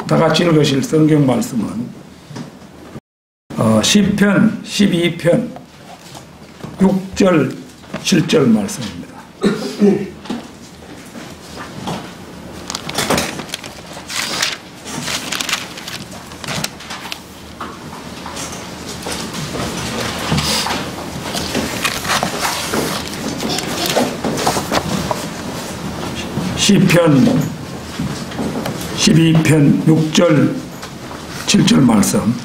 다 같이 읽으실 성경 말씀은 시편 12편 6절 7절 말씀입니다. 시편 12편 6절 7절 말씀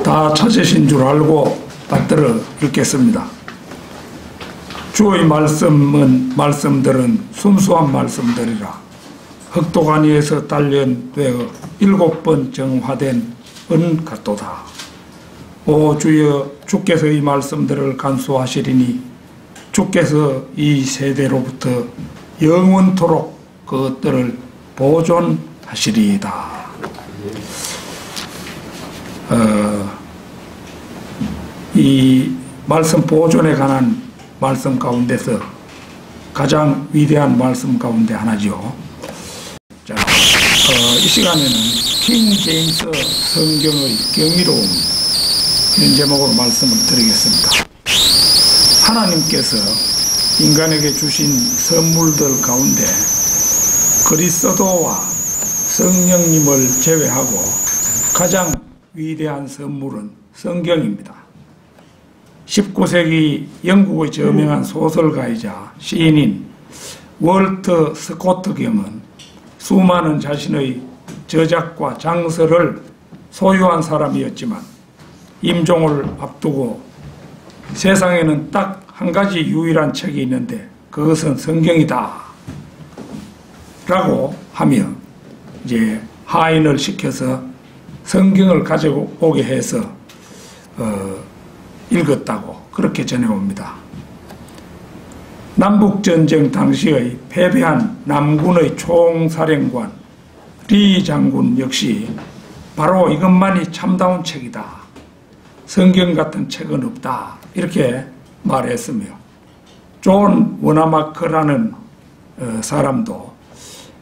다 찾으신 줄 알고 받들어 읽겠습니다. 주의 말씀들은 순수한 말씀들이라. 흑도가니에서 단련되어 7번 정화된 은 같도다. 오 주여, 주께서 이 말씀들을 간수하시리니 주께서 이 세대로부터 영원토록 그것들을 보존하시리이다. 이 말씀 보존에 관한 말씀 가운데서 가장 위대한 말씀 가운데 하나죠. 자, 이 시간에는 킹 제임스 성경의 경이로움 이런 제목으로 말씀을 드리겠습니다. 하나님께서 인간에게 주신 선물들 가운데 그리스도와 성령님을 제외하고 가장 위대한 선물은 성경입니다. 19세기 영국의 저명한 소설가이자 시인인 월터 스코트 경은 수많은 자신의 저작과 장서를 소유한 사람이었지만 임종을 앞두고 세상에는 딱 한 가지 유일한 책이 있는데 그것은 성경이다 라고 하며 이제 하인을 시켜서 성경을 가져오게 해서 읽었다고 그렇게 전해옵니다. 남북전쟁 당시의 패배한 남군의 총사령관 리 장군 역시 바로 이것만이 참다운 책이다. 성경 같은 책은 없다. 이렇게 말했으며 존 워나마크라는 사람도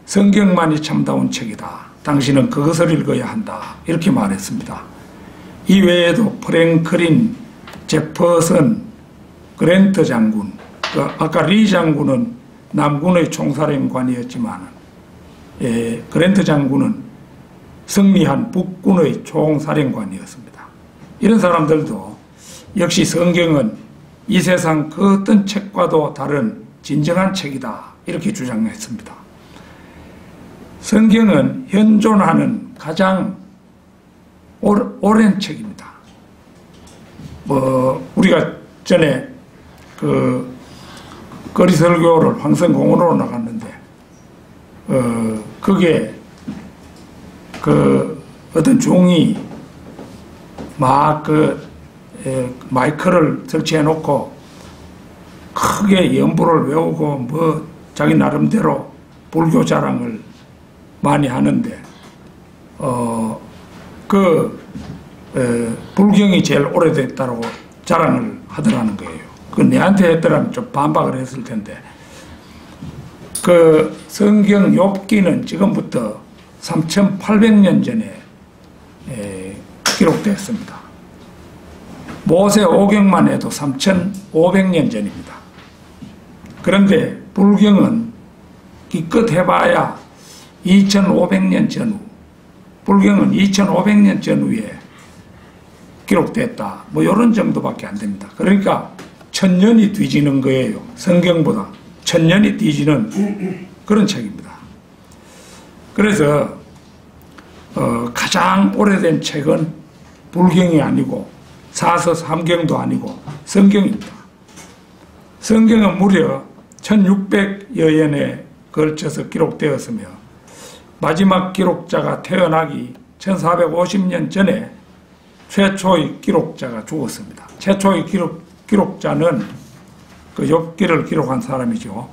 성경만이 참다운 책이다. 당신은 그것을 읽어야 한다. 이렇게 말했습니다. 이 외에도 프랭클린 제퍼슨 그랜트 장군, 아까 리 장군은 남군의 총사령관이었지만 그랜트 장군은 승리한 북군의 총사령관이었습니다. 이런 사람들도 역시 성경은 이 세상 그 어떤 책과도 다른 진정한 책이다. 이렇게 주장했습니다. 성경은 현존하는 가장 오랜 책입니다. 우리가 전에 거리설교를 황성공원으로 나갔는데 그게 어떤 종이 막 마이크를 설치해 놓고 크게 연부를 외우고 뭐 자기 나름대로 불교 자랑을 많이 하는데 불경이 제일 오래됐다고 자랑을 하더라는 거예요. 그 내한테 했더라면 좀 반박을 했을 텐데 그 성경 욥기는 지금부터 3800년 전에 기록됐습니다. 모세 오경만 해도 3500년 전입니다. 그런데 불경은 기껏 해봐야 2500년 전후, 불경은 2500년 전후에 기록됐다. 뭐 이런 정도밖에 안 됩니다. 그러니까 1000년이 뒤지는 거예요. 성경보다 1000년이 뒤지는 그런 책입니다. 그래서 가장 오래된 책은 불경이 아니고 사서 삼경도 아니고 성경입니다. 성경은 무려 1600여 년에 걸쳐서 기록되었으며 마지막 기록자가 태어나기 1450년 전에 최초의 기록자가 죽었습니다. 최초의 기록자는 그 욥기를 기록한 사람이죠.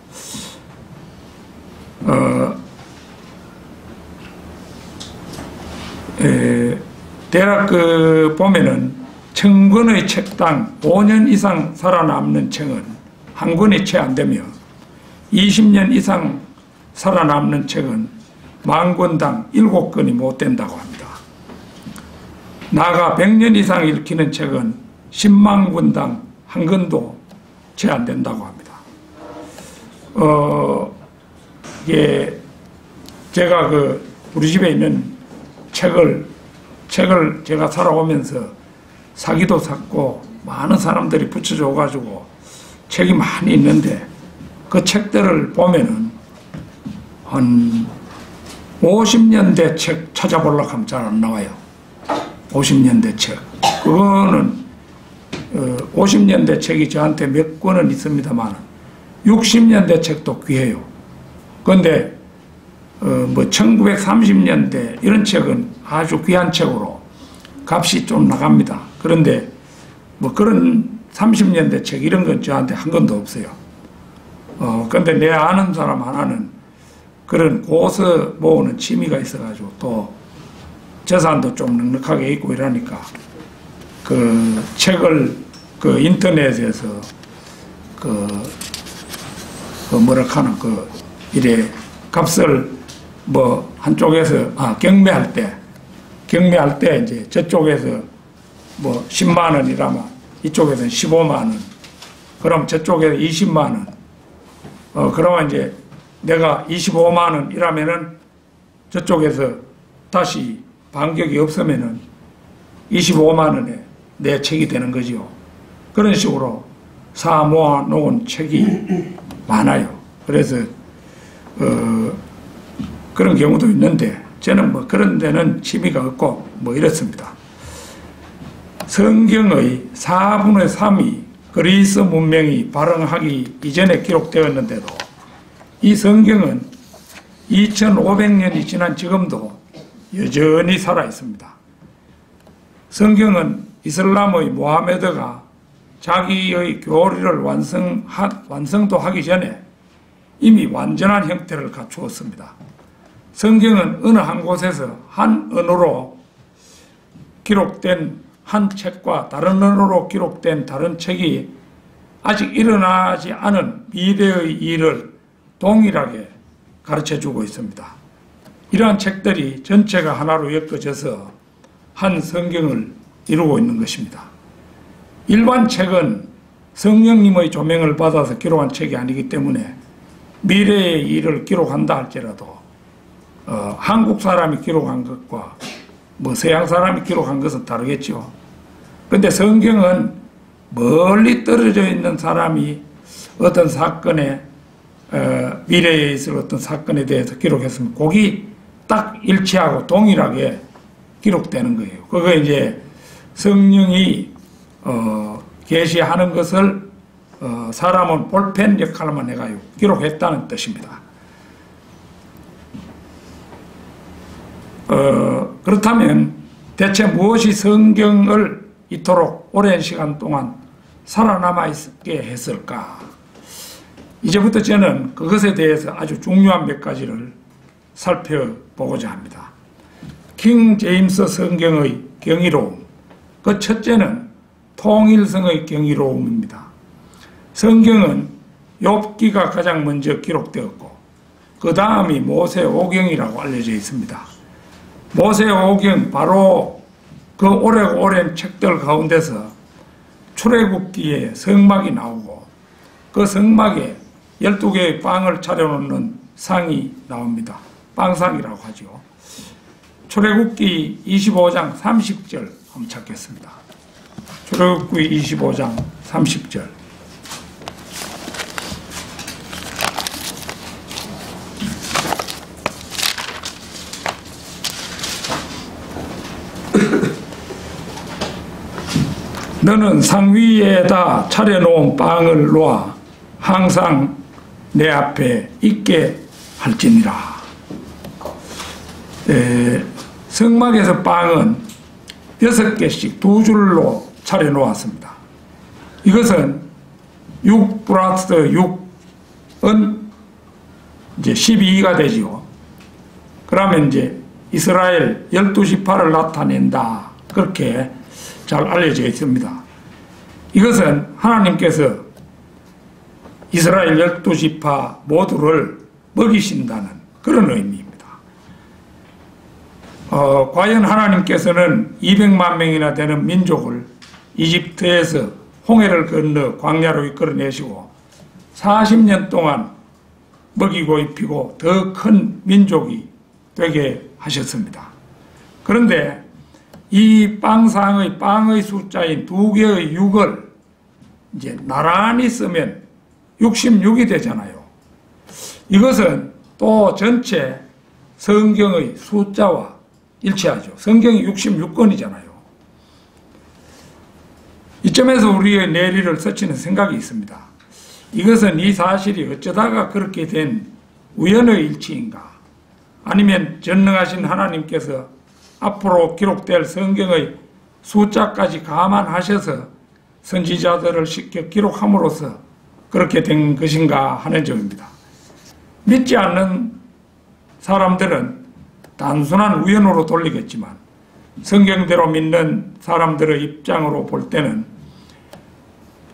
대략 보면은 1000권의 책당 5년 이상 살아남는 책은 한 권이 채 안 되며 20년 이상 살아남는 책은 만권당 7권이 못 된다고 합니다. 나아가 100년 이상 읽히는 책은 10만 권당 1권도 채 안 된다고 합니다. 이게 제가 우리 집에 있는 책을 제가 살아오면서 사기도 샀고 많은 사람들이 붙여줘가지고 책이 많이 있는데 그 책들을 보면은 한 50년대 책 찾아보려고 하면 잘 안 나와요. 50년대 책. 그거는 50년대 책이 저한테 몇 권은 있습니다만 60년대 책도 귀해요. 그런데 뭐 1930년대 이런 책은 아주 귀한 책으로 값이 좀 나갑니다. 그런데 뭐 그런 30년대 책 이런 건 저한테 한 권도 없어요. 근데 내 아는 사람 하나는 그런 고서 모으는 취미가 있어가지고 또 재산도 좀 넉넉하게 있고 이러니까 그 책을 인터넷에서 뭐랄까나 이래 값을 뭐 한쪽에서 경매할 때 이제 저쪽에서 뭐 10만 원이라면 이쪽에서는 15만 원, 그럼 저쪽에서 20만 원, 그러면 이제 내가 25만 원이라면은 저쪽에서 다시 반격이 없으면은 25만 원에 내 책이 되는 거죠. 그런 식으로 사 모아 놓은 책이 많아요. 그래서 그런 경우도 있는데 저는 뭐 그런 데는 취미가 없고 뭐 이렇습니다. 성경의 4분의 3이 그리스 문명이 발흥하기 이전에 기록되었는데도 이 성경은 2500년이 지난 지금도 여전히 살아 있습니다. 성경은 이슬람의 모하메드가 자기의 교리를 완성도 하기 전에 이미 완전한 형태를 갖추었습니다. 성경은 어느 한 곳에서 한 언어로 기록된 한 책과 다른 언어로 기록된 다른 책이 아직 일어나지 않은 미래의 일을 동일하게 가르쳐주고 있습니다. 이러한 책들이 전체가 하나로 엮어져서 한 성경을 이루고 있는 것입니다. 일반 책은 성령님의 조명을 받아서 기록한 책이 아니기 때문에 미래의 일을 기록한다 할지라도 한국 사람이 기록한 것과 뭐 서양 사람이 기록한 것은 다르겠죠. 그런데 성경은 멀리 떨어져 있는 사람이 어떤 사건에 미래에 있을 어떤 사건에 대해서 기록했으면 거기 딱 일치하고 동일하게 기록되는 거예요. 그거 이제 성령이 계시하는 것을 사람은 볼펜 역할만 해가지고 기록했다는 뜻입니다. 그렇다면 대체 무엇이 성경을 이토록 오랜 시간 동안 살아남아 있게 했을까? 이제부터 저는 그것에 대해서 아주 중요한 몇 가지를 살펴보고자 합니다. 킹 제임스 성경의 경이로움. 그 첫째는 통일성의 경이로움입니다. 성경은 욥기가 가장 먼저 기록되었고 그 다음이 모세오경이라고 알려져 있습니다. 모세오경 바로 그 오래고 오랜 책들 가운데서 출애굽기에 성막이 나오고 그 성막에 12개의 빵을 차려놓는 상이 나옵니다. 빵상이라고 하죠. 출애굽기 25장 30절 한번 찾겠습니다. 출애굽기 25장 30절. 너는 상 위에다 차려놓은 빵을 놓아 항상 내 앞에 있게 할지니라. 성막에서 빵은 6개씩 2줄로 차려놓았습니다. 이것은 6 플러스 6은 이제 12가 되지요. 그러면 이제 이스라엘 12지파를 나타낸다. 그렇게 잘 알려져 있습니다. 이것은 하나님께서 이스라엘 12지파 모두를 먹이신다는 그런 의미입니다. 과연 하나님께서는 200만 명이나 되는 민족을 이집트에서 홍해를 건너 광야로 이끌어내시고 40년 동안 먹이고 입히고 더 큰 민족이 되게 하셨습니다. 그런데 이 빵의 숫자인 2개의 6을 이제 나란히 쓰면 66이 되잖아요. 이것은 또 전체 성경의 숫자와 일치하죠. 성경이 66권이잖아요. 이점에서 우리의 내리를 서치는 생각이 있습니다. 이것은 이 사실이 어쩌다가 그렇게 된 우연의 일치인가? 아니면 전능하신 하나님께서 앞으로 기록될 성경의 숫자까지 감안하셔서 선지자들을 시켜 기록함으로써 그렇게 된 것인가 하는 점입니다. 믿지 않는 사람들은 단순한 우연으로 돌리겠지만 성경대로 믿는 사람들의 입장으로 볼 때는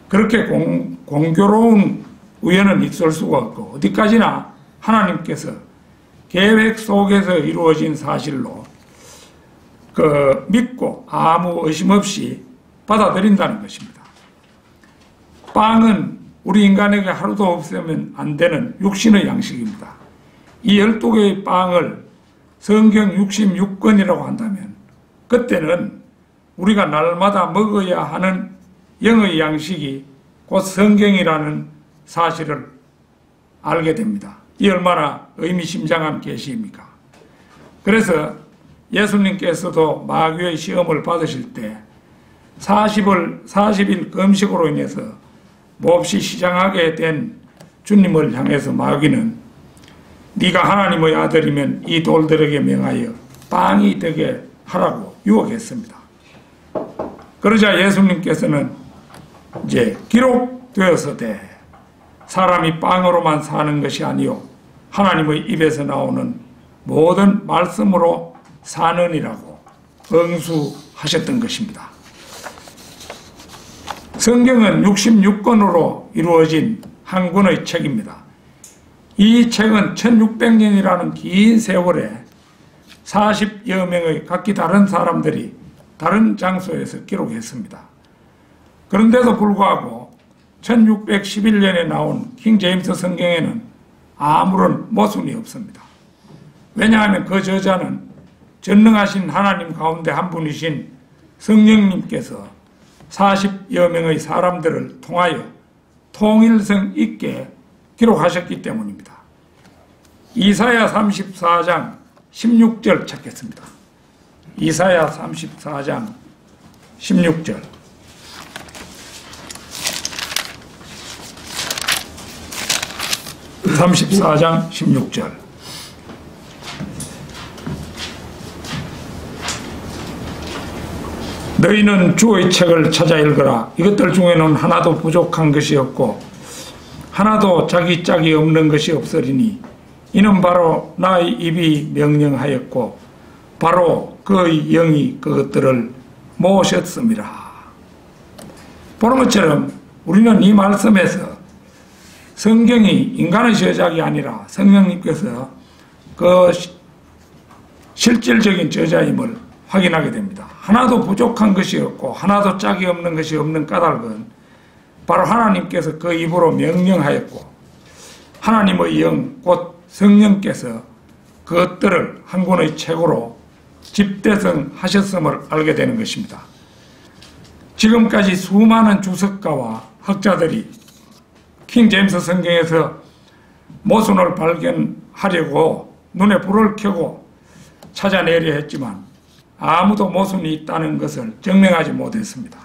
그렇게 공교로운 우연은 있을 수가 없고 어디까지나 하나님께서 계획 속에서 이루어진 사실로 믿고 아무 의심 없이 받아들인다는 것입니다. 빵은 우리 인간에게 하루도 없으면 안 되는 육신의 양식입니다. 이 12개의 빵을 성경 66권이라고 한다면 그때는 우리가 날마다 먹어야 하는 영의 양식이 곧 성경이라는 사실을 알게 됩니다. 이 얼마나 의미심장한 계시입니까? 그래서 예수님께서도 마귀의 시험을 받으실 때 40일 금식으로 인해서 몹시 시장하게 된 주님을 향해서 마귀는 네가 하나님의 아들이면 이 돌들에게 명하여 빵이 되게 하라고 유혹했습니다. 그러자 예수님께서는 이제 기록되었으되 사람이 빵으로만 사는 것이 아니요 하나님의 입에서 나오는 모든 말씀으로 사느니라고 응수하셨던 것입니다. 성경은 66권으로 이루어진 한 권의 책입니다. 이 책은 1600년이라는 긴 세월에 40여 명의 각기 다른 사람들이 다른 장소에서 기록했습니다. 그런데도 불구하고 1611년에 나온 킹 제임스 성경에는 아무런 모순이 없습니다. 왜냐하면 그 저자는 전능하신 하나님 가운데 한 분이신 성령님께서 40여 명의 사람들을 통하여 통일성 있게 기록하셨기 때문입니다. 이사야 34장 16절 찾겠습니다. 이사야 34장 16절. (34장 16절) 너희는 주의 책을 찾아 읽으라. 이것들 중에는 하나도 부족한 것이 없고 하나도 자기 짝이 없는 것이 없으리니 이는 바로 나의 입이 명령하였고 바로 그의 영이 그것들을 모셨음이라. 보는 것처럼 우리는 이 말씀에서 성경이 인간의 저작이 아니라 성령님께서 그 실질적인 저자임을 확인하게 됩니다. 하나도 부족한 것이 없고 하나도 짝이 없는 것이 없는 까닭은 바로 하나님께서 그 입으로 명령하였고 하나님의 영 곧 성령께서 그것들을 한 권의 책으로 집대성하셨음을 알게 되는 것입니다. 지금까지 수많은 주석가와 학자들이 킹 제임스 성경에서 모순을 발견하려고 눈에 불을 켜고 찾아내려 했지만 아무도 모순이 있다는 것을 증명하지 못했습니다.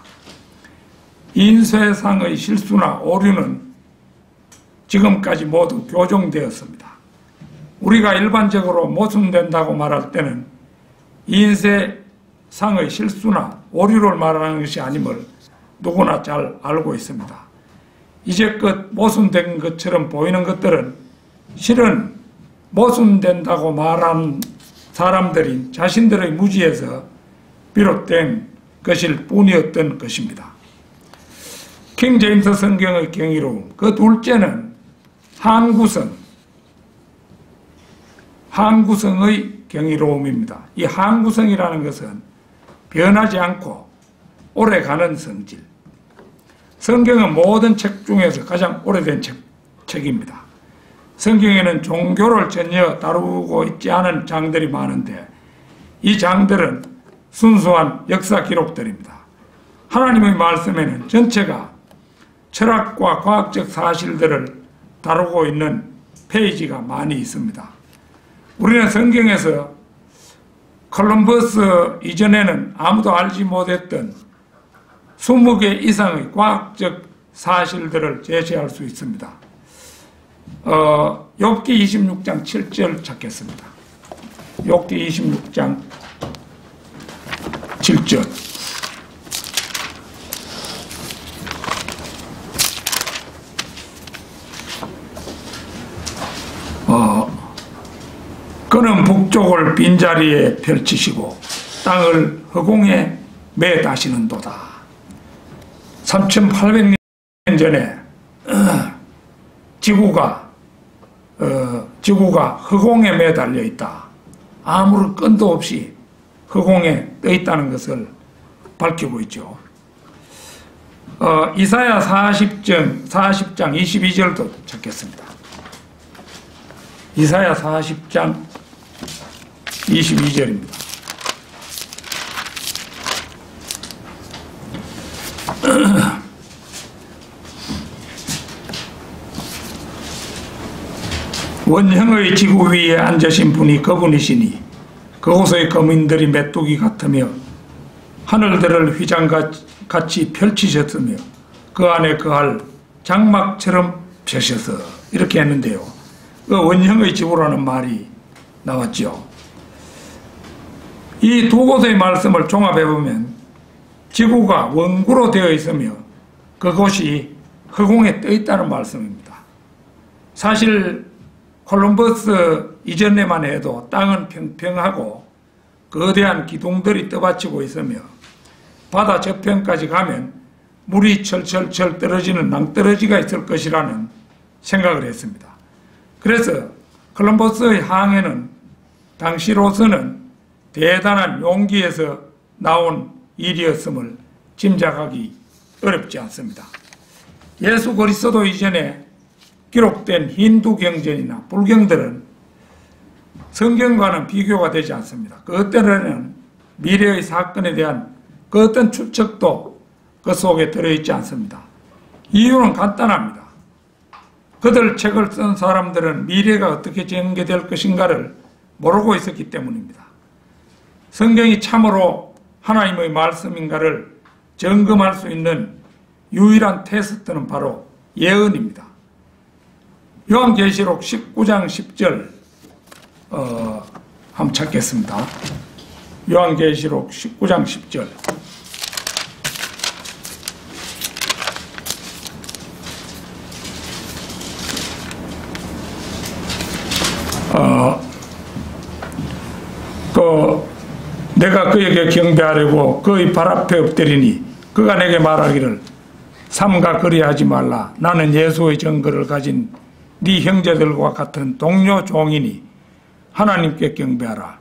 인쇄상의 실수나 오류는 지금까지 모두 교정되었습니다. 우리가 일반적으로 모순된다고 말할 때는 인쇄상의 실수나 오류를 말하는 것이 아님을 누구나 잘 알고 있습니다. 이제껏 모순된 것처럼 보이는 것들은 실은 모순된다고 말한 사람들이 자신들의 무지에서 비롯된 것일 뿐이었던 것입니다. 킹 제임스 성경의 경이로움, 그 둘째는 항구성의 경이로움입니다. 이 항구성이라는 것은 변하지 않고 오래가는 성질. 성경은 모든 책 중에서 가장 오래된 책입니다. 성경에는 종교를 전혀 다루고 있지 않은 장들이 많은데 이 장들은 순수한 역사 기록들입니다. 하나님의 말씀에는 전체가 철학과 과학적 사실들을 다루고 있는 페이지가 많이 있습니다. 우리는 성경에서 콜럼버스 이전에는 아무도 알지 못했던 20개 이상의 과학적 사실들을 제시할 수 있습니다. 욥기 26장 7절 찾겠습니다. 욥기 26장 7절. 그는 북쪽을 빈자리에 펼치시고 땅을 허공에 매다시는도다. 3800년 전에 지구가 허공에 매달려 있다. 아무런 끈도 없이 허공에 떠 있다는 것을 밝히고 있죠. 이사야 40장 22절도 찾겠습니다. 이사야 40장 22절입니다. 원형의 지구 위에 앉으신 분이 그분이시니 그곳의 거민들이 메뚜기 같으며 하늘들을 휘장같이 펼치셨으며 그 안에 거할 장막처럼 펴셔서 이렇게 했는데요. 그 원형의 지구라는 말이 나왔죠. 이 두 곳의 말씀을 종합해보면 지구가 원구로 되어 있으며 그곳이 허공에 떠 있다는 말씀입니다. 사실 콜럼버스 이전에만 해도 땅은 평평하고 거대한 기둥들이 떠받치고 있으며 바다 저편까지 가면 물이 철철철 떨어지는 낭떠러지가 있을 것이라는 생각을 했습니다. 그래서 콜럼버스의 항해는 당시로서는 대단한 용기에서 나온 일이었음을 짐작하기 어렵지 않습니다. 예수 그리스도 이전에 기록된 힌두 경전이나 불경들은 성경과는 비교가 되지 않습니다. 그 때는 미래의 사건에 대한 그 어떤 추측도 그 속에 들어있지 않습니다. 이유는 간단합니다. 그들 책을 쓴 사람들은 미래가 어떻게 전개될 것인가를 모르고 있었기 때문입니다. 성경이 참으로 하나님의 말씀인가를 점검할 수 있는 유일한 테스트는 바로 예언입니다. 요한계시록 19장 10절 한번 찾겠습니다. 요한계시록 19장 10절. 내가 그에게 경배하려고 그의 발 앞에 엎드리니 그가 내게 말하기를 삼가 그리하지 말라. 나는 예수의 증거를 가진 네 형제들과 같은 동료 종이니 하나님께 경배하라.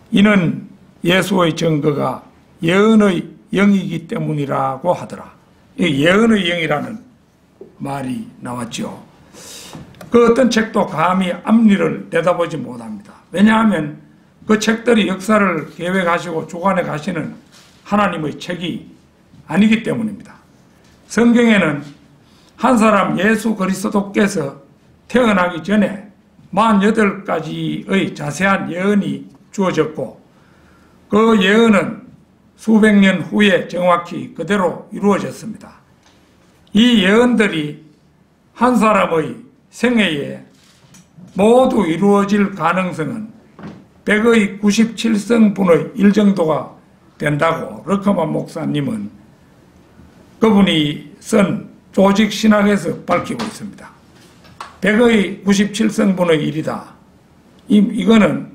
이는 예수의 증거가 예언의 영이기 때문이라고 하더라. 예언의 영이라는 말이 나왔죠. 그 어떤 책도 감히 앞니를 내다보지 못합니다. 왜냐하면 그 책들이 역사를 계획하시고 주관해 가시는 하나님의 책이 아니기 때문입니다. 성경에는 한 사람 예수 그리스도께서 태어나기 전에 48가지의 자세한 예언이 주어졌고 그 예언은 수백 년 후에 정확히 그대로 이루어졌습니다. 이 예언들이 한 사람의 생애에 모두 이루어질 가능성은 100의 97성분의 1 정도가 된다고 러커만 목사님은 그분이 쓴 조직신학에서 밝히고 있습니다. 100의 97성분의 1이다. 이거는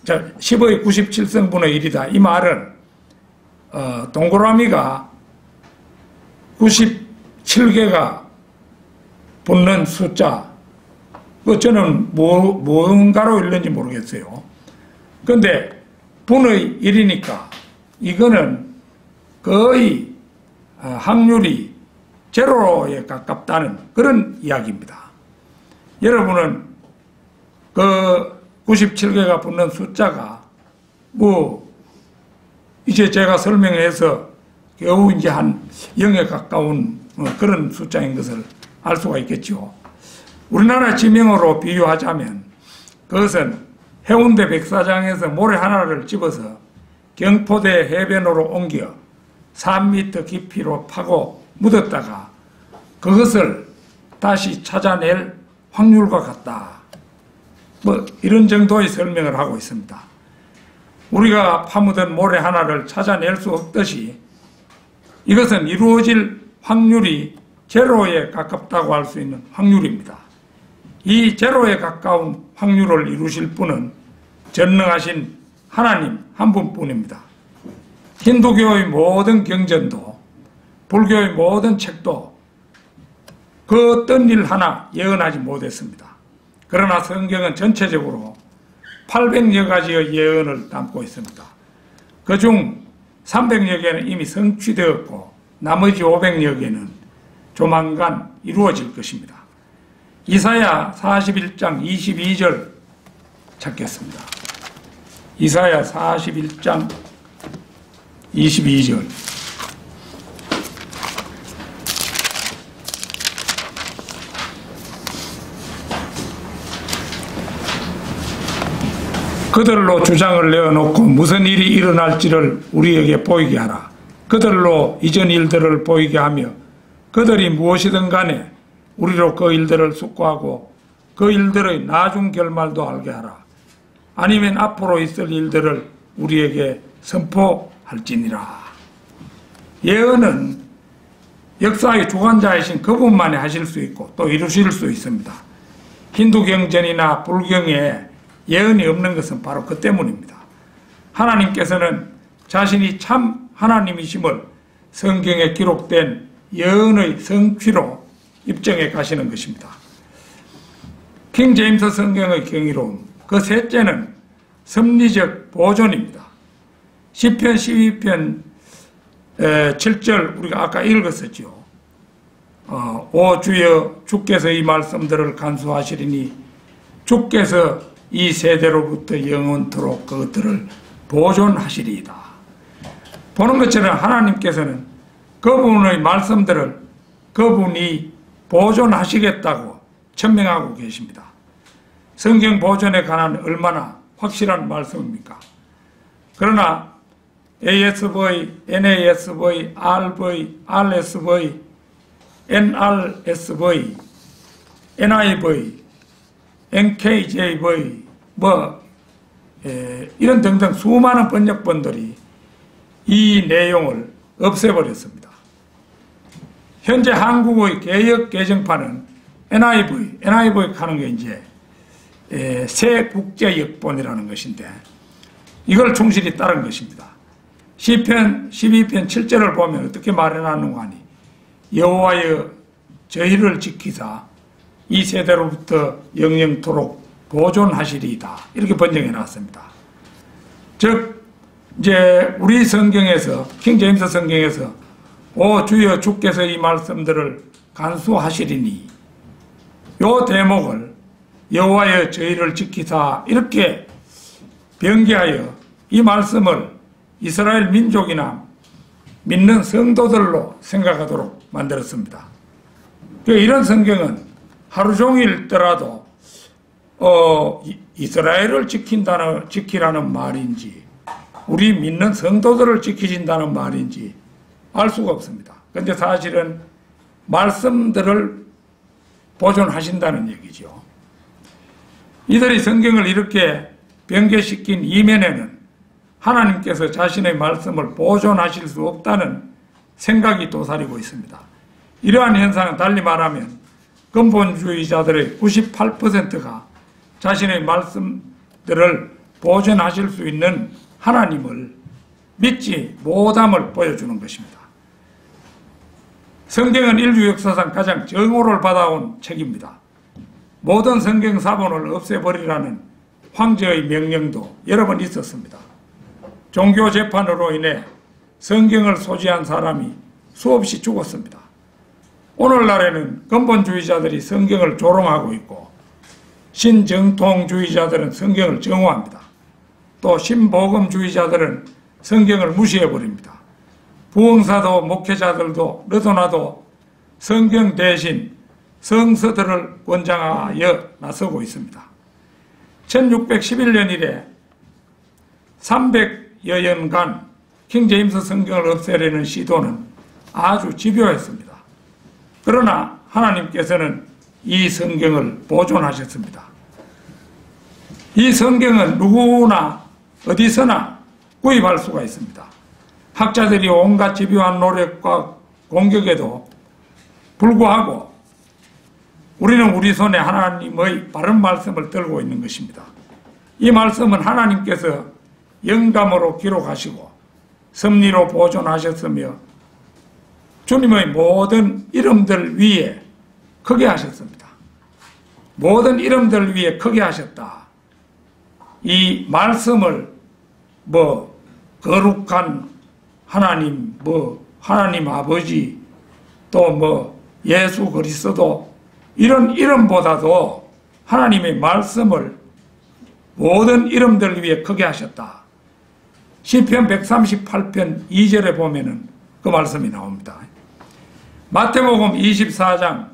10의 97성분의 1이다. 이 말은 동그라미가 97개가 붙는 숫자, 저는 뭔가로 읽는지 모르겠어요. 그런데 분의 1이니까 이거는 거의 확률이 제로에 가깝다는 그런 이야기입니다. 여러분은 그 97개가 붙는 숫자가 뭐 이제 제가 설명해서 겨우 이제 한 0에 가까운 그런 숫자인 것을 알 수가 있겠죠. 우리나라 지명으로 비유하자면 그것은 해운대 백사장에서 모래 하나를 집어서 경포대 해변으로 옮겨 3m 깊이로 파고 묻었다가 그것을 다시 찾아낼 확률과 같다. 뭐 이런 정도의 설명을 하고 있습니다. 우리가 파묻은 모래 하나를 찾아낼 수 없듯이 이것은 이루어질 확률이 제로에 가깝다고 할 수 있는 확률입니다. 이 제로에 가까운 확률을 이루실 분은 전능하신 하나님 한 분뿐입니다. 힌두교의 모든 경전도 불교의 모든 책도 그 어떤 일 하나 예언하지 못했습니다. 그러나 성경은 전체적으로 800여 가지의 예언을 담고 있습니다. 그중 300여 개는 이미 성취되었고 나머지 500여 개는 조만간 이루어질 것입니다. 이사야 41장 22절 찾겠습니다. 이사야 41장 22절. 그들로 주장을 내어놓고 무슨 일이 일어날지를 우리에게 보이게 하라. 그들로 이전 일들을 보이게 하며 그들이 무엇이든 간에 우리로 그 일들을 숙고하고 그 일들의 나중 결말도 알게 하라. 아니면 앞으로 있을 일들을 우리에게 선포할지니라. 예언은 역사의 주관자이신 그분만이 하실 수 있고 또 이루실 수 있습니다. 힌두 경전이나 불경에 예언이 없는 것은 바로 그 때문입니다. 하나님께서는 자신이 참 하나님이심을 성경에 기록된 예언의 성취로 입증해 가시는 것입니다. 킹 제임스 성경의 경이로움, 그 셋째는 섭리적 보존입니다. 시편 12편 7절 우리가 아까 읽었었죠. 오 주여 주께서 이 말씀들을 간수하시리니 주께서 이 세대로부터 영원토록 그것들을 보존하시리이다. 보는 것처럼 하나님께서는 그분의 말씀들을 그분이 보존하시겠다고 천명하고 계십니다. 성경 보존에 관한 얼마나 확실한 말씀입니까? 그러나 ASV, NASV, RV, RSV, NRSV, NIV, NKJV 이런 등등 수많은 번역본들이 이 내용을 없애버렸습니다. 현재 한국의 개역 개정판은 NIV 하는 게 이제 새 국제역본이라는 것인데 이걸 충실히 따른 것입니다. 시편 12편 7절을 보면 어떻게 말해놨는가 하니 여호와여 저희를 지키사 이 세대로부터 영영토록 보존하시리이다. 이렇게 번역해 놨습니다. 즉 이제 우리 성경에서 킹 제임스 성경에서 오 주여 주께서 이 말씀들을 간수하시리니 요 대목을 여호와여 저희를 지키사 이렇게 변개하여 이 말씀을 이스라엘 민족이나 믿는 성도들로 생각하도록 만들었습니다. 이런 성경은 하루 종일 있더라도 이스라엘을 지키라는 말인지 우리 믿는 성도들을 지키신다는 말인지 알 수가 없습니다. 그런데 사실은 말씀들을 보존하신다는 얘기죠. 이들이 성경을 이렇게 변개시킨 이면에는 하나님께서 자신의 말씀을 보존하실 수 없다는 생각이 도사리고 있습니다. 이러한 현상은 달리 말하면 근본주의자들의 98%가 자신의 말씀들을 보존하실 수 있는 하나님을 믿지 못함을 보여주는 것입니다. 성경은 인류 역사상 가장 정오를 받아온 책입니다. 모든 성경 사본을 없애버리라는 황제의 명령도 여러 번 있었습니다. 종교 재판으로 인해 성경을 소지한 사람이 수없이 죽었습니다. 오늘날에는 근본주의자들이 성경을 조롱하고 있고 신정통주의자들은 성경을 정오합니다. 또 신복음주의자들은 성경을 무시해버립니다. 부흥사도 목회자들도 너도 나도 성경 대신 성서들을 권장하여 나서고 있습니다. 1611년 이래 300여 년간 킹제임스 성경을 없애려는 시도는 아주 집요했습니다. 그러나 하나님께서는 이 성경을 보존하셨습니다. 이 성경은 누구나 어디서나 구입할 수가 있습니다. 학자들이 온갖 집요한 노력과 공격에도 불구하고 우리는 우리 손에 하나님의 바른 말씀을 들고 있는 것입니다. 이 말씀은 하나님께서 영감으로 기록하시고 섭리로 보존하셨으며 주님의 모든 이름들 위에 크게 하셨습니다. 모든 이름들 위에 크게 하셨다. 이 말씀을 거룩한 하나님, 하나님 아버지, 또 예수 그리스도 이런 이름보다도 하나님의 말씀을 모든 이름들 위에 크게 하셨다. 시편 138편 2절에 보면은 그 말씀이 나옵니다. 마태복음 24장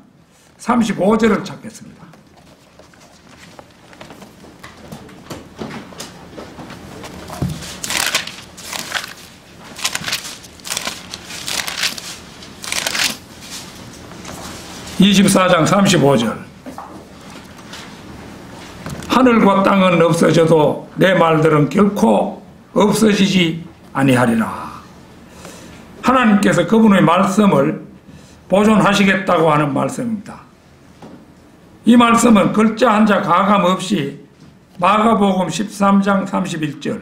35절을 찾겠습니다. (24장 35절) 하늘과 땅은 없어져도 내 말들은 결코 없어지지 아니하리라. 하나님께서 그분의 말씀을 보존하시겠다고 하는 말씀입니다. 이 말씀은 글자 한자 가감 없이 마가복음 13장 31절,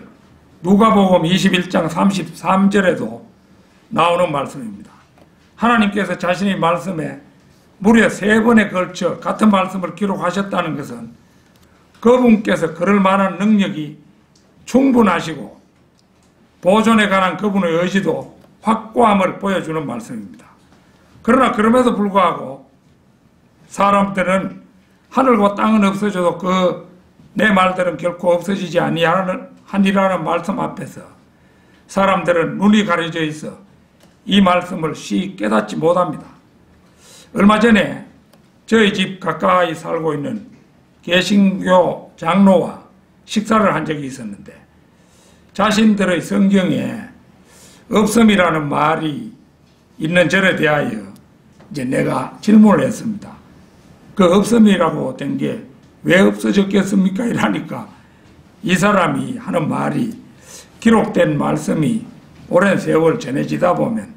누가복음 21장 33절에도 나오는 말씀입니다. 하나님께서 자신의 말씀에 무려 3번에 걸쳐 같은 말씀을 기록하셨다는 것은 그분께서 그럴 만한 능력이 충분하시고 보존에 관한 그분의 의지도 확고함을 보여주는 말씀입니다. 그러나 그럼에도 불구하고 사람들은 하늘과 땅은 없어져도 내 말들은 결코 없어지지 아니하리라는 말씀 앞에서 사람들은 눈이 가려져 있어 이 말씀을 쉽게 깨닫지 못합니다. 얼마 전에 저희 집 가까이 살고 있는 개신교 장로와 식사를 한 적이 있었는데 자신들의 성경에 없음이라는 말이 있는 절에 대하여 이제 내가 질문을 했습니다. 그 없음이라고 된 게 왜 없어졌겠습니까? 이러니까 이 사람이 하는 말이 기록된 말씀이 오랜 세월 전해지다 보면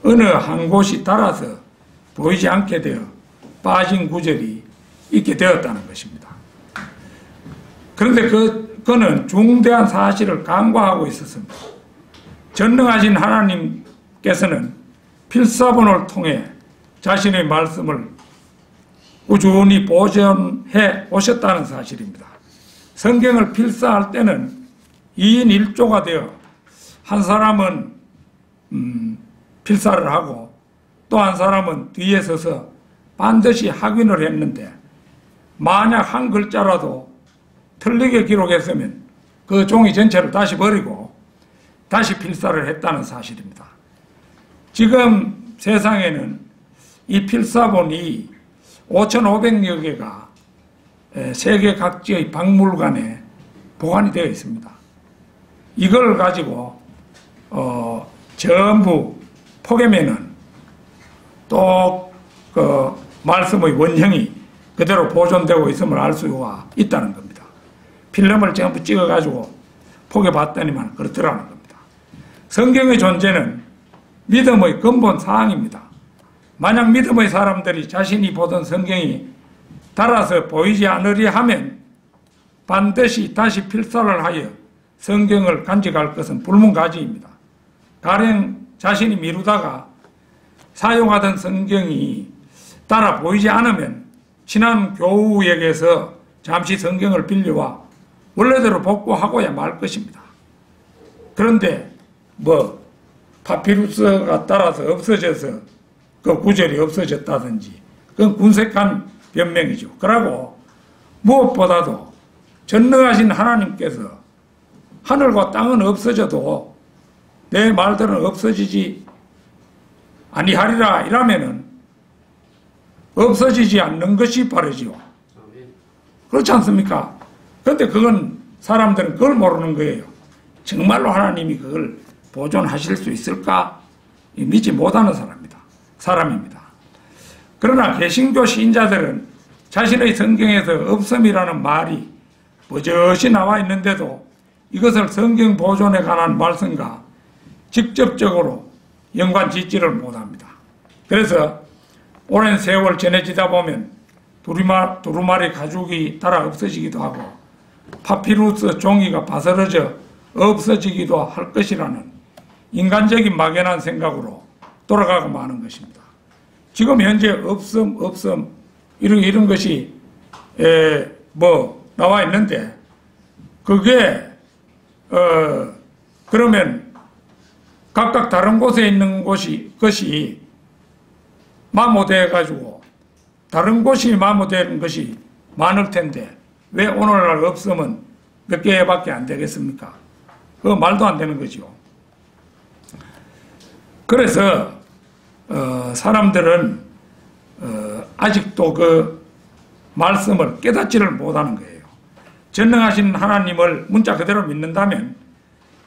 어느 한 곳이 달아서 보이지 않게 되어 빠진 구절이 있게 되었다는 것입니다. 그런데 그는 중대한 사실을 간과하고 있었습니다. 전능하신 하나님께서는 필사본을 통해 자신의 말씀을 꾸준히 보존해 오셨다는 사실입니다. 성경을 필사할 때는 2인 1조가 되어 한 사람은 필사를 하고 또 한 사람은 뒤에 서서 반드시 확인을 했는데 만약 한 글자라도 틀리게 기록했으면 그 종이 전체를 다시 버리고 다시 필사를 했다는 사실입니다. 지금 세상에는 이 필사본이 5,500여 개가 세계 각지의 박물관에 보관이 되어 있습니다. 이걸 가지고 전부 포개면은 또 그 말씀의 원형이 그대로 보존되고 있음을 알 수가 있다는 겁니다. 필름을 전부 찍어가지고 포개봤더니만 그렇더라는 겁니다. 성경의 존재는 믿음의 근본 사항입니다. 만약 믿음의 사람들이 자신이 보던 성경이 달아서 보이지 않으려 하면 반드시 다시 필사를 하여 성경을 간직할 것은 불문가지입니다. 가령 자신이 미루다가 사용하던 성경이 따라 보이지 않으면 친한 교우에게서 잠시 성경을 빌려와 원래대로 복구하고야 말 것입니다. 그런데 뭐 파피루스가 따라서 없어져서 그 구절이 없어졌다든지 그건 군색한 변명이죠. 그러고 무엇보다도 전능하신 하나님께서 하늘과 땅은 없어져도 내 말들은 없어지지 아니하리라 이라면은 없어지지 않는 것이 바르지요. 그렇지 않습니까? 그런데 그건 사람들은 그걸 모르는 거예요. 정말로 하나님이 그걸 보존하실 수 있을까? 믿지 못하는 사람입니다. 그러나 개신교 신자들은 자신의 성경에서 없음이라는 말이 버젓이 나와 있는데도 이것을 성경 보존에 관한 말씀과 직접적으로 연관짓지를 못합니다. 그래서 오랜 세월 전해지다 보면 두루마리 가죽이 따라 없어지기도 하고 파피루스 종이가 바스러져 없어지기도 할 것이라는 인간적인 막연한 생각으로 돌아가고 마는 것입니다. 지금 현재 없음 이런 것이 나와 있는데 그게 그러면 각각 다른 곳에 있는 것이 마모되어 가지고 다른 곳이 마모되는 것이 많을 텐데 왜 오늘날 없음은 몇 개밖에 안 되겠습니까? 그거 말도 안 되는 거죠. 그래서 사람들은 아직도 그 말씀을 깨닫지를 못하는 거예요. 전능하신 하나님을 문자 그대로 믿는다면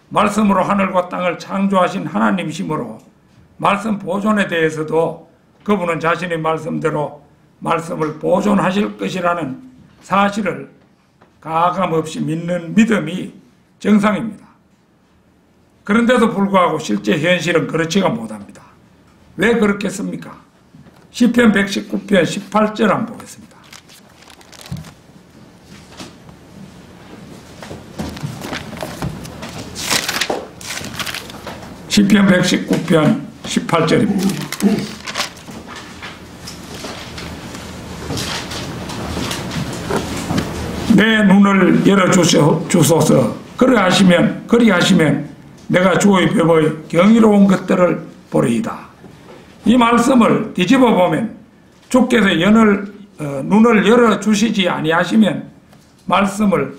말씀으로 하늘과 땅을 창조하신 하나님이시므로 말씀 보존에 대해서도 그분은 자신의 말씀대로 말씀을 보존하실 것이라는 사실을 가감없이 믿는 믿음이 정상입니다. 그런데도 불구하고 실제 현실은 그렇지가 못합니다. 왜 그렇겠습니까? 시편 119편 18절 한번 보겠습니다. 시편 119편 18절입니다. 내 눈을 열어주소서. 그리하시면 내가 주의 벽의 경이로운 것들을 보리이다. 이 말씀을 뒤집어 보면 주께서 눈을 열어주시지 아니하시면 말씀을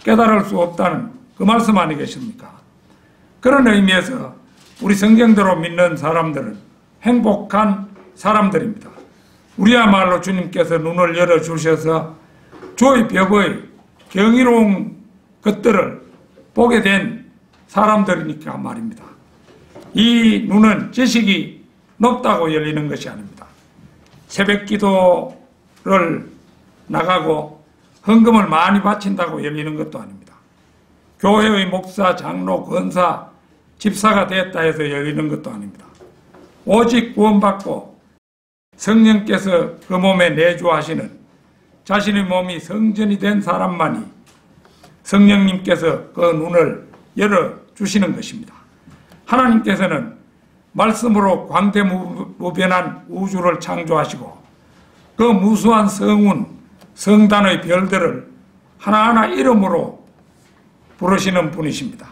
깨달을 수 없다는 그 말씀 아니겠습니까? 그런 의미에서 우리 성경대로 믿는 사람들은 행복한 사람들입니다. 우리야말로 주님께서 눈을 열어주셔서 주의 벽의 경이로운 것들을 보게 된 사람들이니까 말입니다. 이 눈은 지식이 높다고 열리는 것이 아닙니다. 새벽 기도를 나가고 헌금을 많이 바친다고 열리는 것도 아닙니다. 교회의 목사, 장로, 권사, 집사가 됐다 해서 열리는 것도 아닙니다. 오직 구원받고 성령께서 그 몸에 내주하시는 자신의 몸이 성전이 된 사람만이 성령님께서 그 눈을 열어주시는 것입니다. 하나님께서는 말씀으로 광대무변한 우주를 창조하시고 그 무수한 성운, 성단의 별들을 하나하나 이름으로 부르시는 분이십니다.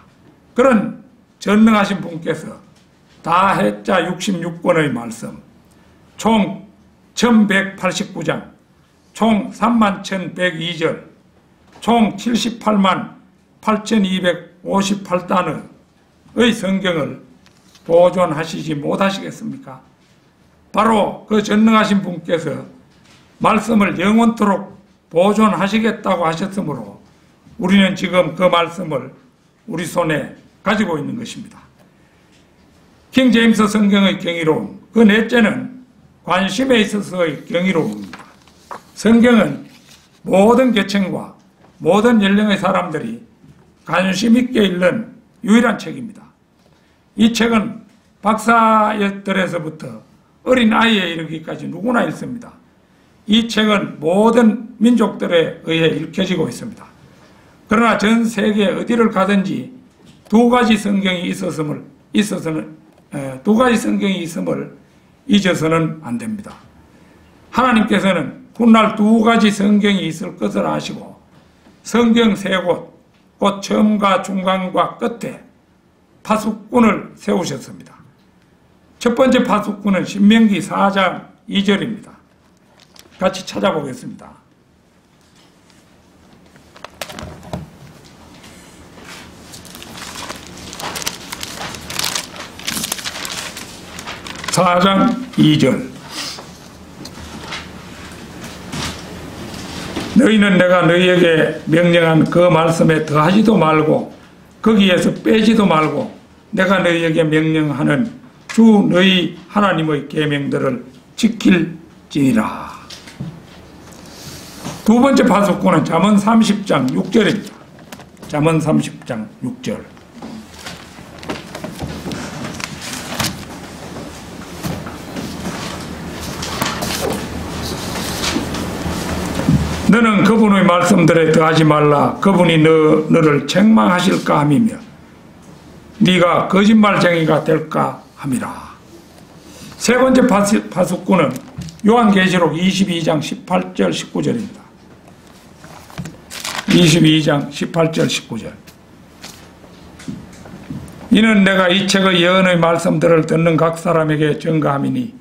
그런 전능하신 분께서 다해자 66권의 말씀, 총 1189장, 총 31,102절, 총 78만 8,258단어의 성경을 보존하시지 못하시겠습니까? 바로 그 전능하신 분께서 말씀을 영원토록 보존하시겠다고 하셨으므로 우리는 지금 그 말씀을 우리 손에 가지고 있는 것입니다. 킹 제임스 성경의 경이로움, 그 넷째는 관심에 있어서의 경이로움입니다. 성경은 모든 계층과 모든 연령의 사람들이 관심 있게 읽는 유일한 책입니다. 이 책은 박사들에서부터 어린 아이에 이르기까지 누구나 읽습니다. 이 책은 모든 민족들에 의해 읽혀지고 있습니다. 그러나 전 세계 어디를 가든지 두 가지 성경이 있음을 잊어서는 안 됩니다. 하나님께서는 훗날 두 가지 성경이 있을 것을 아시고 성경 세 곳, 곧 처음과 중간과 끝에 파수꾼을 세우셨습니다. 첫 번째 파수꾼은 신명기 4장 2절입니다. 같이 찾아보겠습니다. (4장 2절) 너희는 내가 너희에게 명령한 그 말씀에 더하지도 말고 거기에서 빼지도 말고 내가 너희에게 명령하는 주 너희 하나님의 계명들을 지킬지니라. 두 번째 파수꾼은 잠언 30장 6절입니다. 잠언 30장 6절. 너는 그분의 말씀들에 더하지 말라. 그분이 너를 책망하실까 함이며 네가 거짓말쟁이가 될까 함이라. 세 번째 파수꾼은 요한계시록 22장 18절 19절입니다. 22장 18절 19절. 이는 내가 이 책의 예언의 말씀들을 듣는 각 사람에게 증거함이니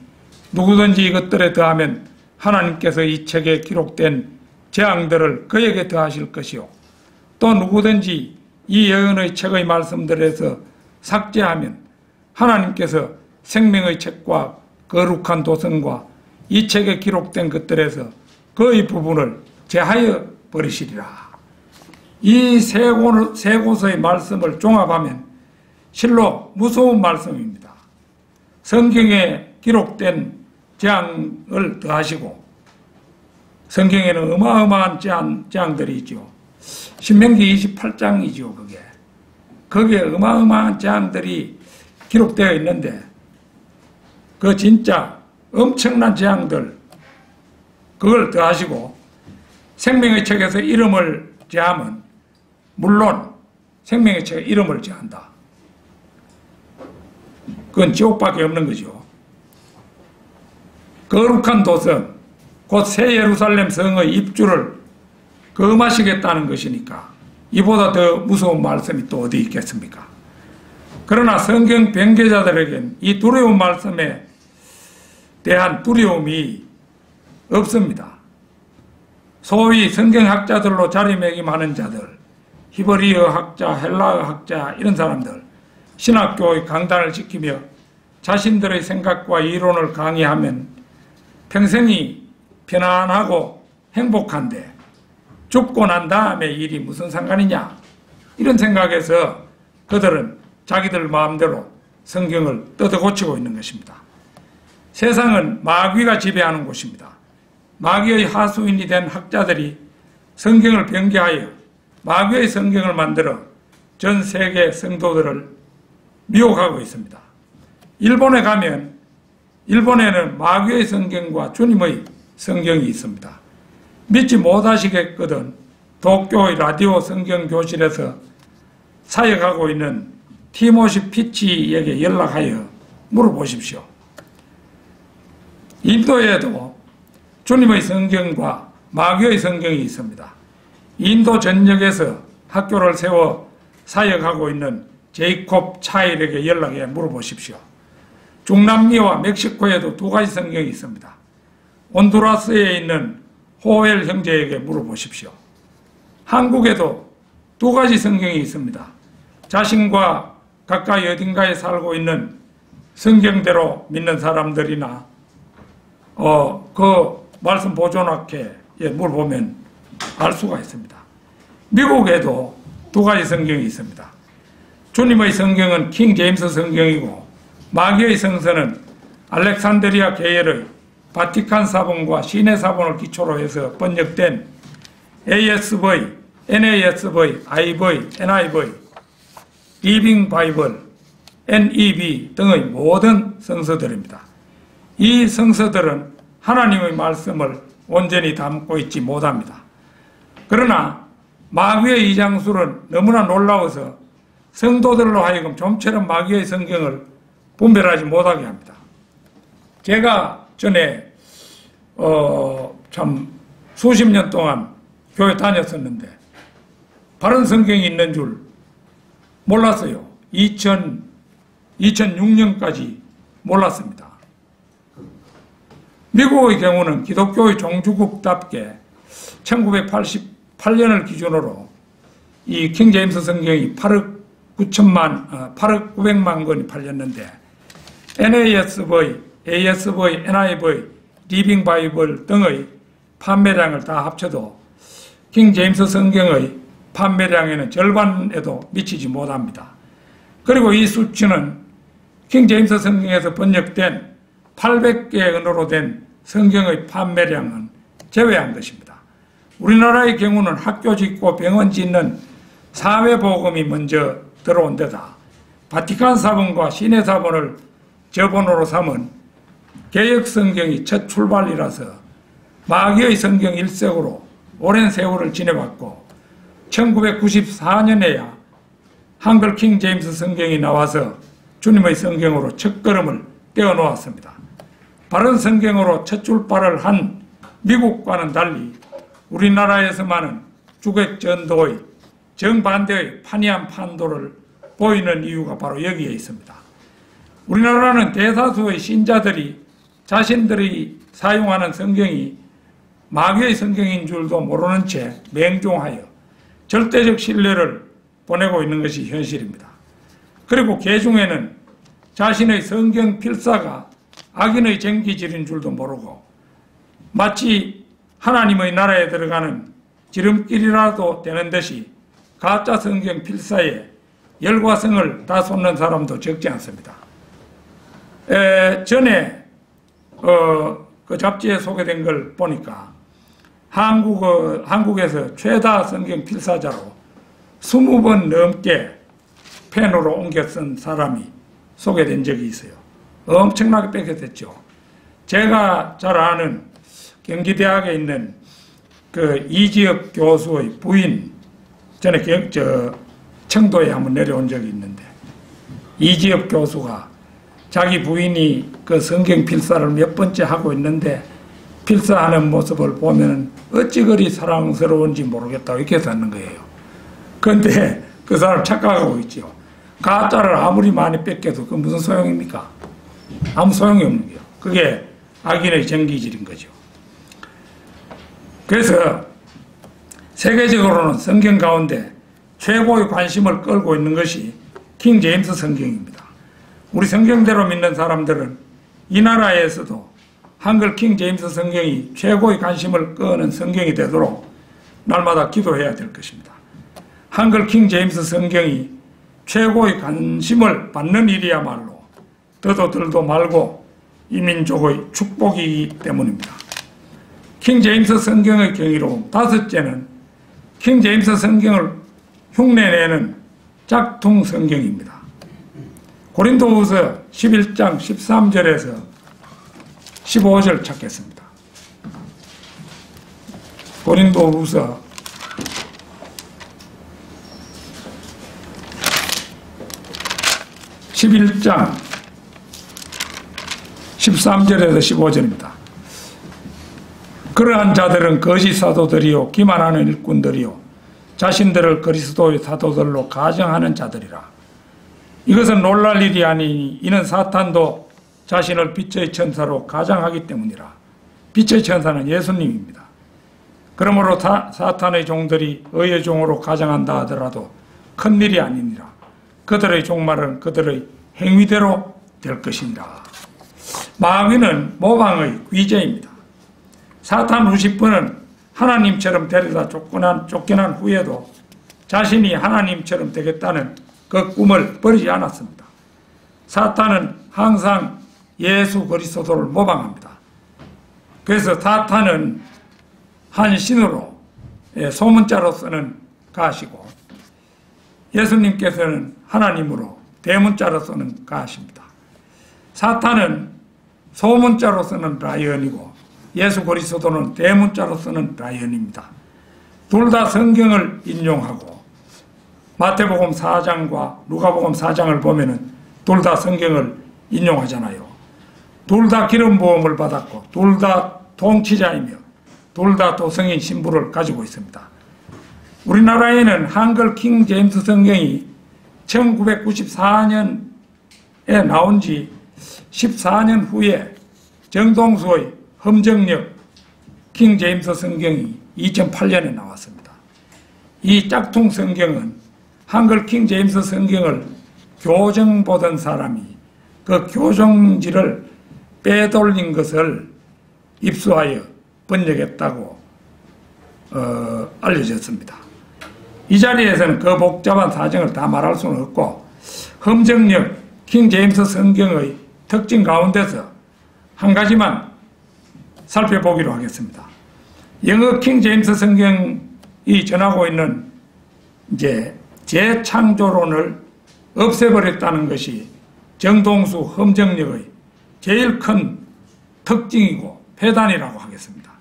누구든지 이것들에 더하면 하나님께서 이 책에 기록된 재앙들을 그에게 더하실 것이요 또 누구든지 이 예언의 책의 말씀들에서 삭제하면 하나님께서 생명의 책과 거룩한 도성과 이 책에 기록된 것들에서 그의 부분을 제하여 버리시리라. 이 세 곳의 말씀을 종합하면 실로 무서운 말씀입니다. 성경에 기록된 재앙을 더하시고 성경에는 어마어마한 재앙들이 있죠. 신명기 28장이죠. 거기에 어마어마한 재앙들이 기록되어 있는데 그 진짜 엄청난 재앙들 그걸 더하시고 생명의 책에서 이름을 제하면 물론 생명의 책에 이름을 제한다. 그건 지옥밖에 없는 거죠. 거룩한 도성 곧 새 예루살렘 성의 입주를 금하시겠다는 것이니까 이보다 더 무서운 말씀이 또 어디 있겠습니까? 그러나 성경 변개자들에겐 이 두려운 말씀에 대한 두려움이 없습니다. 소위 성경학자들로 자리매김하는 자들, 히브리어 학자, 헬라어 학자 이런 사람들 신학교의 강단을 지키며 자신들의 생각과 이론을 강의하면 평생이 편안하고 행복한데 죽고 난 다음에 일이 무슨 상관이냐 이런 생각에서 그들은 자기들 마음대로 성경을 뜯어고치고 있는 것입니다. 세상은 마귀가 지배하는 곳입니다. 마귀의 하수인이 된 학자들이 성경을 변개하여 마귀의 성경을 만들어 전 세계 성도들을 미혹하고 있습니다. 일본에 가면 일본에는 마귀의 성경과 주님의 성경이 있습니다. 믿지 못하시겠거든 도쿄의 라디오 성경 교실에서 사역하고 있는 티모시 피치에게 연락하여 물어보십시오. 인도에도 주님의 성경과 마귀의 성경이 있습니다. 인도 전역에서 학교를 세워 사역하고 있는 제이콥 차일에게 연락해 물어보십시오. 중남미와 멕시코에도 두 가지 성경이 있습니다. 온두라스에 있는 호엘 형제에게 물어보십시오. 한국에도 두 가지 성경이 있습니다. 자신과 가까이 어딘가에 살고 있는 성경대로 믿는 사람들이나 그 말씀 보존학회에 물어보면 알 수가 있습니다. 미국에도 두 가지 성경이 있습니다. 주님의 성경은 킹 제임스 성경이고 마귀의 성서는 알렉산드리아 계열의 바티칸 사본과 시내 사본을 기초로 해서 번역된 ASV, NASV, IV, NIV, 리빙 바이블, NEB 등의 모든 성서들입니다. 이 성서들은 하나님의 말씀을 온전히 담고 있지 못합니다. 그러나 마귀의 이 장술은 너무나 놀라워서 성도들로 하여금 좀처럼 마귀의 성경을 분별하지 못하게 합니다. 제가 전에 참 수십 년 동안 교회 다녔었는데 바른 성경이 있는 줄 몰랐어요. 2006년까지 몰랐습니다. 미국의 경우는 기독교의 종주국답게 1988년을 기준으로 이 킹제임스 성경이 8억 900만 권이 팔렸는데 NASV, ASV, NIV, 리빙 바이블 등의 판매량을 다 합쳐도 킹제임스 성경의 판매량에는 절반에도 미치지 못합니다. 그리고 이 수치는 킹제임스 성경에서 번역된 800개 언어로 된 성경의 판매량은 제외한 것입니다. 우리나라의 경우는 학교 짓고 병원 짓는 사회보험이 먼저 들어온 데다 바티칸 사본과 시내 사본을 저본으로 삼은 개혁성경이 첫 출발이라서 마귀의 성경 일색으로 오랜 세월을 지내왔고 1994년에야 한글 킹제임스 성경이 나와서 주님의 성경으로 첫걸음을 떼어놓았습니다. 바른 성경으로 첫 출발을 한 미국과는 달리 우리나라에서만은 주객 전도의 정반대의 판이한 판도를 보이는 이유가 바로 여기에 있습니다. 우리나라는 대다수의 신자들이 자신들이 사용하는 성경이 마귀의 성경인 줄도 모르는 채 맹종하여 절대적 신뢰를 보내고 있는 것이 현실입니다. 그리고 개중에는 자신의 성경 필사가 악인의 쟁기질인 줄도 모르고 마치 하나님의 나라에 들어가는 지름길이라도 되는 듯이 가짜 성경 필사에 열과성을 다 쏟는 사람도 적지 않습니다. 전에 그 잡지에 소개된 걸 보니까 한국에서 최다 성경 필사자로 20번 넘게 펜으로 옮겨 쓴 사람이 소개된 적이 있어요. 엄청나게 뺏겼었죠. 제가 잘 아는 경기대학에 있는 그 이지혁 교수의 부인, 전에 청도에 한번 내려온 적이 있는데 이지혁 교수가 자기 부인이 그 성경 필사를 몇 번째 하고 있는데 필사하는 모습을 보면 어찌 그리 사랑스러운지 모르겠다고 이렇게 썼는 거예요. 그런데 그 사람 착각하고 있죠. 가짜를 아무리 많이 뺏겨도 그 무슨 소용입니까? 아무 소용이 없는 거예요. 그게 악인의 정기질인 거죠. 그래서 세계적으로는 성경 가운데 최고의 관심을 끌고 있는 것이 킹제임스 성경입니다. 우리 성경대로 믿는 사람들은 이 나라에서도 한글 킹제임스 성경이 최고의 관심을 끄는 성경이 되도록 날마다 기도해야 될 것입니다. 한글 킹제임스 성경이 최고의 관심을 받는 일이야말로 더도 덜도 말고 이 민족의 축복이기 때문입니다. 킹제임스 성경의 경이로움 다섯째는 킹제임스 성경을 흉내내는 짝퉁 성경입니다. 고린도후서 11장 13절에서 15절 찾겠습니다. 고린도후서 11장 13절에서 15절입니다. 그러한 자들은 거짓 사도들이요 기만하는 일꾼들이요 자신들을 그리스도의 사도들로 가정하는 자들이라. 이것은 놀랄 일이 아니니 이는 사탄도 자신을 빛의 천사로 가장하기 때문이라. 빛의 천사는 예수님입니다. 그러므로 사탄의 종들이 의의 종으로 가장한다 하더라도 큰일이 아니니라. 그들의 종말은 그들의 행위대로 될 것이니라. 마귀는 모방의 귀재입니다. 사탄 루시퍼는 하나님처럼 데려다 쫓겨난 후에도 자신이 하나님처럼 되겠다는 그 꿈을 버리지 않았습니다. 사탄은 항상 예수 그리스도를 모방합니다. 그래서 사탄은 한 신으로 소문자로서는 가시고 예수님께서는 하나님으로 대문자로서는 가십니다. 사탄은 소문자로서는 라이언이고 예수 그리스도는 대문자로서는 라이언입니다. 둘 다 성경을 인용하고 마태복음 4장과 누가복음 4장을 보면은 둘 다 성경을 인용하잖아요. 둘 다 기름 부음을 받았고 둘 다 통치자이며 둘 다 도성인 신부를 가지고 있습니다. 우리나라에는 한글 킹 제임스 성경이 1994년에 나온 지 14년 후에 정동수의 험정력 킹 제임스 성경이 2008년에 나왔습니다. 이 짝퉁 성경은 한글 킹 제임스 성경을 교정보던 사람이 그 교정지를 빼돌린 것을 입수하여 번역했다고 알려졌습니다. 이 자리에서는 그 복잡한 사정을 다 말할 수는 없고 험정력 킹 제임스 성경의 특징 가운데서 한 가지만 살펴보기로 하겠습니다. 영어 킹 제임스 성경이 전하고 있는 이제 재창조론을 없애버렸다는 것이 정동수 험정력의 제일 큰 특징이고 폐단이라고 하겠습니다.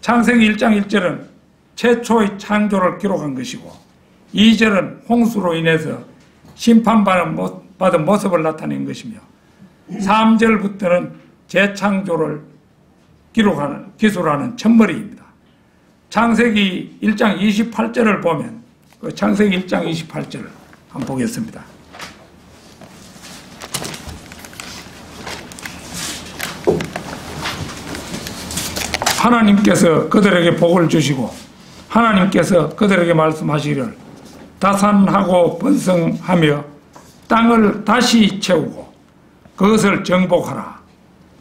창세기 1장 1절은 최초의 창조를 기록한 것이고 2절은 홍수로 인해서 심판받은 모습을 나타낸 것이며 3절부터는 재창조를 기술하는 첫머리입니다. 창세기 1장 28절을 보면 그 창세기 1장 28절을 한번 보겠습니다. 하나님께서 그들에게 복을 주시고 하나님께서 그들에게 말씀하시기를 다산하고 번성하며 땅을 다시 채우고 그것을 정복하라.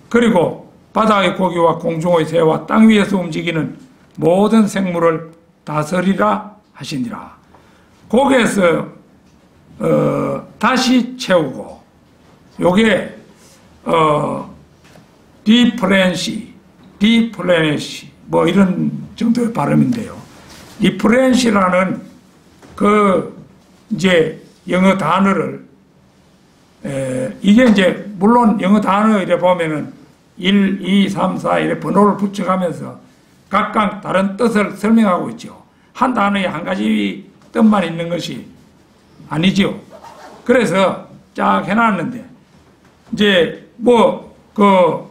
그리고 바다의 고기와 공중의 새와 땅 위에서 움직이는 모든 생물을 다스리라 하시니라. 거기에서 다시 채우고 요게 디플레니시 뭐 이런 정도의 발음인데요. 이 프렌시라는 그 이제 영어 단어를 이게 이제 물론 영어 단어 이래 보면은 1, 2, 3, 4 이래 번호를 붙여가면서 각각 다른 뜻을 설명하고 있죠. 한 단어에 한 가지 뜻만 있는 것이 아니죠. 그래서 쫙 해놨는데 이제 뭐 그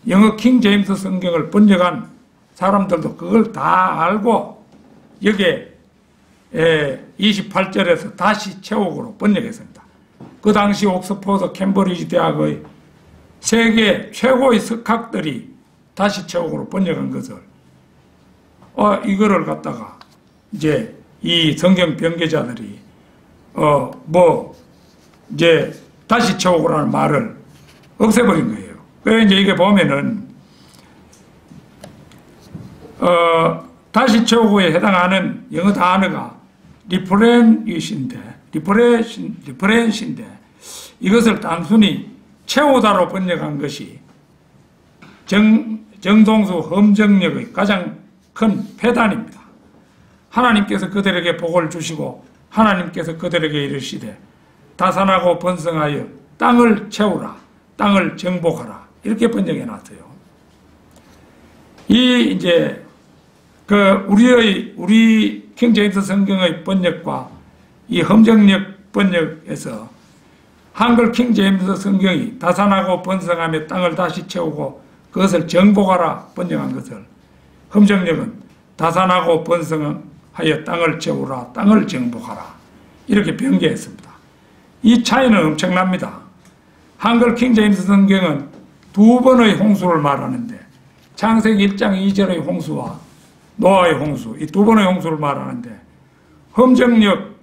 영어 킹 제임스 성경을 번역한 사람들도 그걸 다 알고 여기에 28절에서 다시 채우고로 번역했습니다. 그 당시 옥스포드 캠브리지 대학의 세계 최고의 석학들이 다시 채우고로 번역한 것을 이거를 갖다가 이제 이 성경 변계자들이 뭐 이제 다시 채우고라는 말을 없애버린 거예요. 그래서 이제 이게 보면은 다시 채우고에 해당하는 영어 단어가 리프렌시인데 이것을 단순히 채우다로 번역한 것이 정동수 험정력의 가장 큰 폐단입니다. 하나님께서 그들에게 복을 주시고 하나님께서 그들에게 이르시되 다산하고 번성하여 땅을 채우라, 땅을 정복하라 이렇게 번역해 놨어요. 이 이제 우리 킹 제임스 성경의 번역과 이 험정력 번역에서 한글 킹 제임스 성경이 다산하고 번성하며 땅을 다시 채우고 그것을 정복하라 번역한 것을 험정력은 다산하고 번성하여 땅을 채우라, 땅을 정복하라 이렇게 변개했습니다. 이 차이는 엄청납니다. 한글 킹 제임스 성경은 두 번의 홍수를 말하는데 창세기 1장 2절의 홍수와 노아의 홍수 이 두 번의 홍수를 말하는데 험정력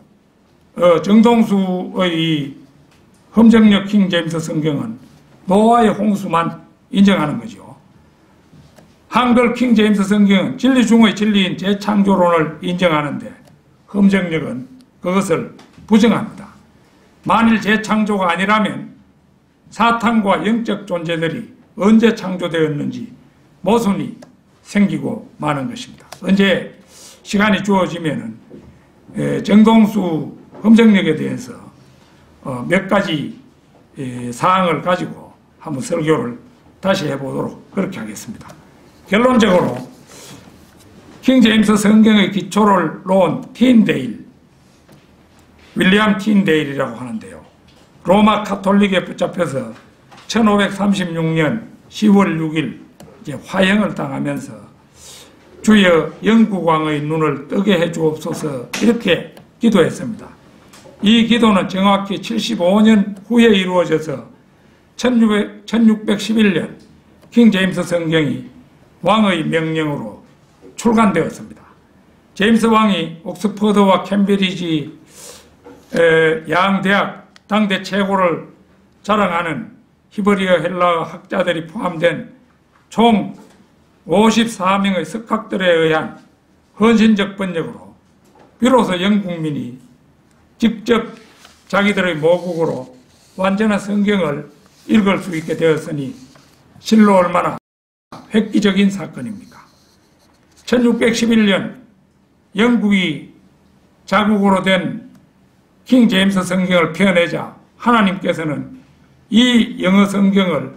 정동수의 험정력 킹 제임스 성경은 노아의 홍수만 인정하는 거죠. 한글 킹 제임스 성경은 진리 중의 진리인 재창조론을 인정하는데 험정력은 그것을 부정합니다. 만일 재창조가 아니라면 사탄과 영적 존재들이 언제 창조되었는지 모순이 생기고 마는 것입니다. 언제 시간이 주어지면은 정동수 험정력에 대해서 몇 가지 사항을 가지고 한번 설교를 다시 해보도록 그렇게 하겠습니다. 결론적으로 킹 제임스 성경의 기초를 놓은 틴데일, 윌리엄 틴데일이라고 하는데요. 로마 카톨릭에 붙잡혀서 1536년 10월 6일 이제 화형을 당하면서 주여 영국왕의 눈을 뜨게 해주옵소서 이렇게 기도했습니다. 이 기도는 정확히 75년 후에 이루어져서 1611년 킹 제임스 성경이 왕의 명령으로 출간되었습니다. 제임스 왕이 옥스퍼드와 캠브리지 양대학 당대 최고를 자랑하는 히브리어 헬라어 학자들이 포함된 총 54명의 석학들에 의한 헌신적 번역으로 비로소 영국민이 직접 자기들의 모국어로 완전한 성경을 읽을 수 있게 되었으니 실로 얼마나 획기적인 사건입니까? 1611년 영국이 자국으로 된 킹 제임스 성경을 펴내자 하나님께서는 이 영어 성경을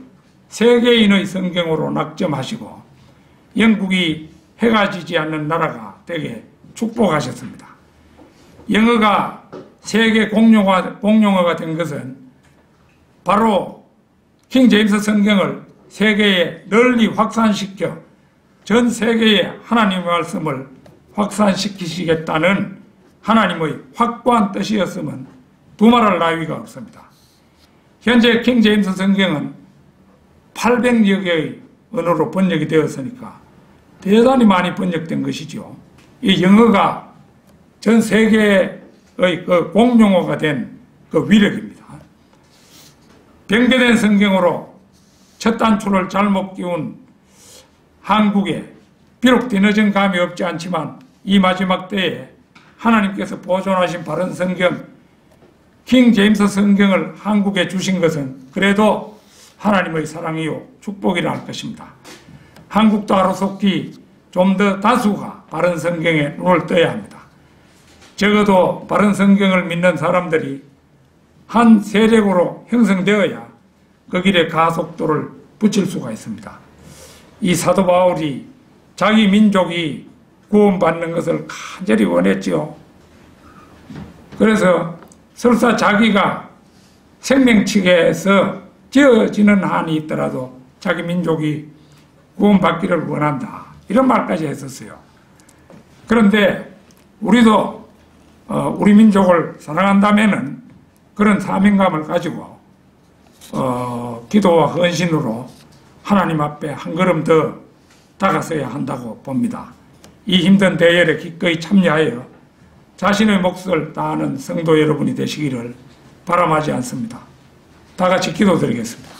세계인의 성경으로 낙점하시고 영국이 해가 지지 않는 나라가 되게 축복하셨습니다. 영어가 세계 공용어가 된 것은 바로 킹 제임스 성경을 세계에 널리 확산시켜 전 세계에 하나님의 말씀을 확산시키시겠다는 하나님의 확고한 뜻이었으면 두말할 나위가 없습니다. 현재 킹 제임스 성경은 800여 개의 언어로 번역이 되었으니까 대단히 많이 번역된 것이죠. 이 영어가 전 세계의 그 공용어가 된 그 위력입니다. 변개된 성경으로 첫 단추를 잘못 끼운 한국에 비록 뒤늦은 감이 없지 않지만 이 마지막 때에 하나님께서 보존하신 바른 성경 킹 제임스 성경을 한국에 주신 것은 그래도 하나님의 사랑이요 축복이라 할 것입니다. 한국도 하루속히 좀 더 다수가 바른 성경에 눈을 떠야 합니다. 적어도 바른 성경을 믿는 사람들이 한 세력으로 형성되어야 그 길에 가속도를 붙일 수가 있습니다. 이 사도 바울이 자기 민족이 구원받는 것을 간절히 원했지요. 그래서 설사 자기가 생명치계에서 지어지는 한이 있더라도 자기 민족이 구원받기를 원한다. 이런 말까지 했었어요. 그런데 우리도 우리 민족을 사랑한다면은 그런 사명감을 가지고 기도와 헌신으로 하나님 앞에 한 걸음 더 다가서야 한다고 봅니다. 이 힘든 대열에 기꺼이 참여하여 자신의 몫을 다하는 성도 여러분이 되시기를 바람하지 않습니다. 다 같이 기도드리겠습니다.